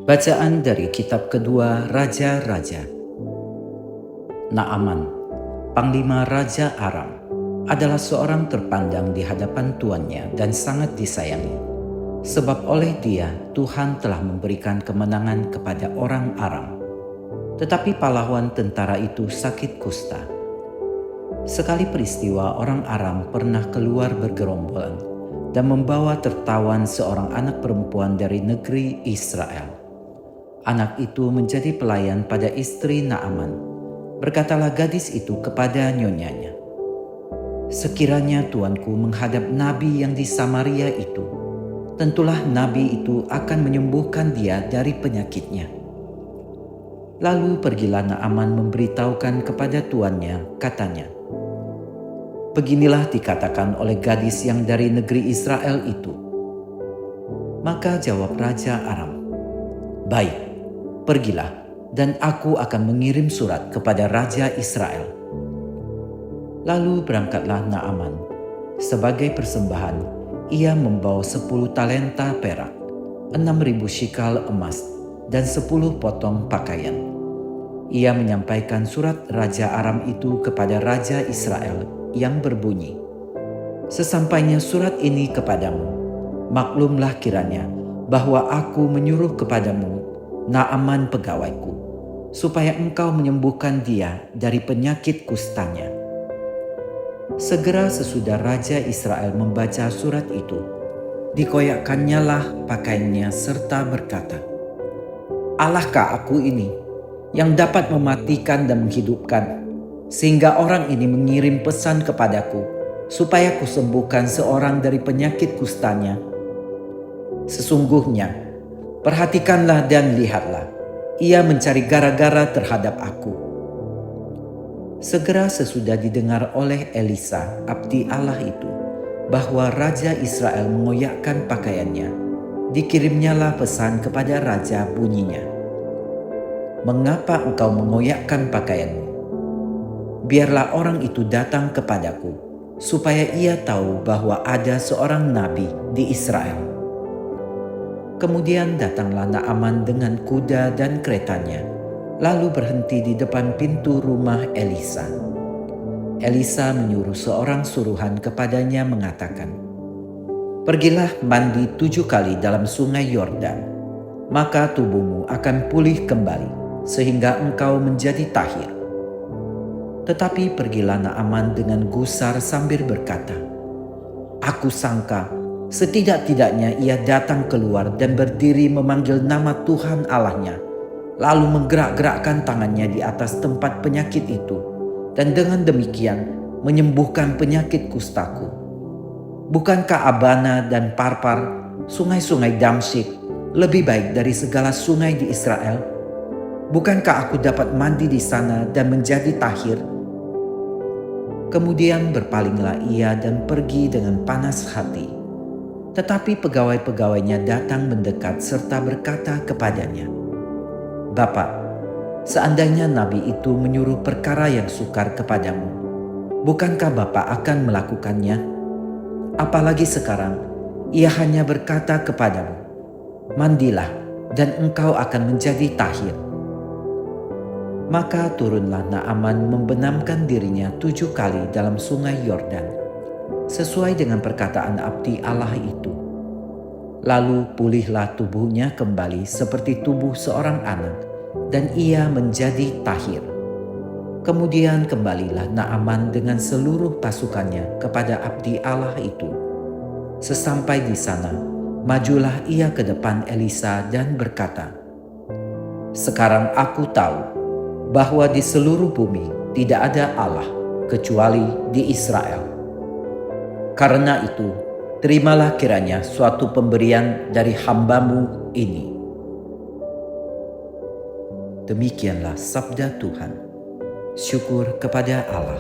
Bacaan dari kitab kedua Raja-Raja. Naaman, panglima Raja Aram, adalah seorang terpandang di hadapan tuannya dan sangat disayangi. Sebab oleh dia Tuhan telah memberikan kemenangan kepada orang Aram. Tetapi pahlawan tentara itu sakit kusta. Sekali peristiwa orang Aram pernah keluar bergerombolan dan membawa tertawan seorang anak perempuan dari negeri Israel. Anak itu menjadi pelayan pada istri Naaman. Berkatalah gadis itu kepada nyonyanya, "Sekiranya tuanku menghadap nabi yang di Samaria itu, tentulah nabi itu akan menyembuhkan dia dari penyakitnya." Lalu pergilah Naaman memberitahukan kepada tuannya, katanya, "Beginilah dikatakan oleh gadis yang dari negeri Israel itu." Maka jawab Raja Aram, "Baik, pergilah, dan aku akan mengirim surat kepada Raja Israel." Lalu berangkatlah Naaman. Sebagai persembahan, ia membawa 10 talenta perak, 6.000 shikal emas, dan 10 potong pakaian. Ia menyampaikan surat Raja Aram itu kepada Raja Israel yang berbunyi, "Sesampainya surat ini kepadamu, maklumlah kiranya bahwa aku menyuruh kepadamu Naaman pegawaiku, supaya engkau menyembuhkan dia dari penyakit kustanya." Segera sesudah Raja Israel membaca surat itu, dikoyakkannyalah lah pakaiannya serta berkata, "Allahkah aku ini yang dapat mematikan dan menghidupkan, sehingga orang ini mengirim pesan kepadaku supaya kusembuhkan seorang dari penyakit kustanya? Sesungguhnya, perhatikanlah dan lihatlah, ia mencari gara-gara terhadap aku." Segera sesudah didengar oleh Elisa, abdi Allah itu, bahwa Raja Israel mengoyakkan pakaiannya, dikirimnyalah pesan kepada Raja bunyinya, "Mengapa engkau mengoyakkan pakaianmu? Biarlah orang itu datang kepadaku, supaya ia tahu bahwa ada seorang nabi di Israel." Kemudian datanglah Naaman dengan kuda dan keretanya, lalu berhenti di depan pintu rumah Elisa. Elisa menyuruh seorang suruhan kepadanya mengatakan, "Pergilah mandi 7 kali dalam sungai Yordan, maka tubuhmu akan pulih kembali, sehingga engkau menjadi tahir." Tetapi pergilah Naaman dengan gusar sambil berkata, "Aku sangka setidak-tidaknya ia datang keluar dan berdiri memanggil nama Tuhan Allahnya, lalu menggerak-gerakkan tangannya di atas tempat penyakit itu, dan dengan demikian menyembuhkan penyakit kustaku. Bukankah Abana dan Parpar, sungai-sungai Damsyik, lebih baik dari segala sungai di Israel? Bukankah aku dapat mandi di sana dan menjadi tahir?" Kemudian berpalinglah ia dan pergi dengan panas hati. Tetapi pegawai-pegawainya datang mendekat serta berkata kepadanya, "Bapak, seandainya nabi itu menyuruh perkara yang sukar kepadamu, bukankah Bapak akan melakukannya? Apalagi sekarang ia hanya berkata kepadamu, 'Mandilah dan engkau akan menjadi tahir.'" Maka turunlah Naaman membenamkan dirinya 7 kali dalam sungai Yordan, sesuai dengan perkataan abdi Allah itu. Lalu pulihlah tubuhnya kembali seperti tubuh seorang anak, dan ia menjadi tahir. Kemudian kembalilah Naaman dengan seluruh pasukannya kepada abdi Allah itu. Sesampai di sana, majulah ia ke depan Elisa dan berkata, "Sekarang aku tahu bahwa di seluruh bumi tidak ada Allah kecuali di Israel. Karena itu, terimalah kiranya suatu pemberian dari hambamu ini." Demikianlah sabda Tuhan. Syukur kepada Allah.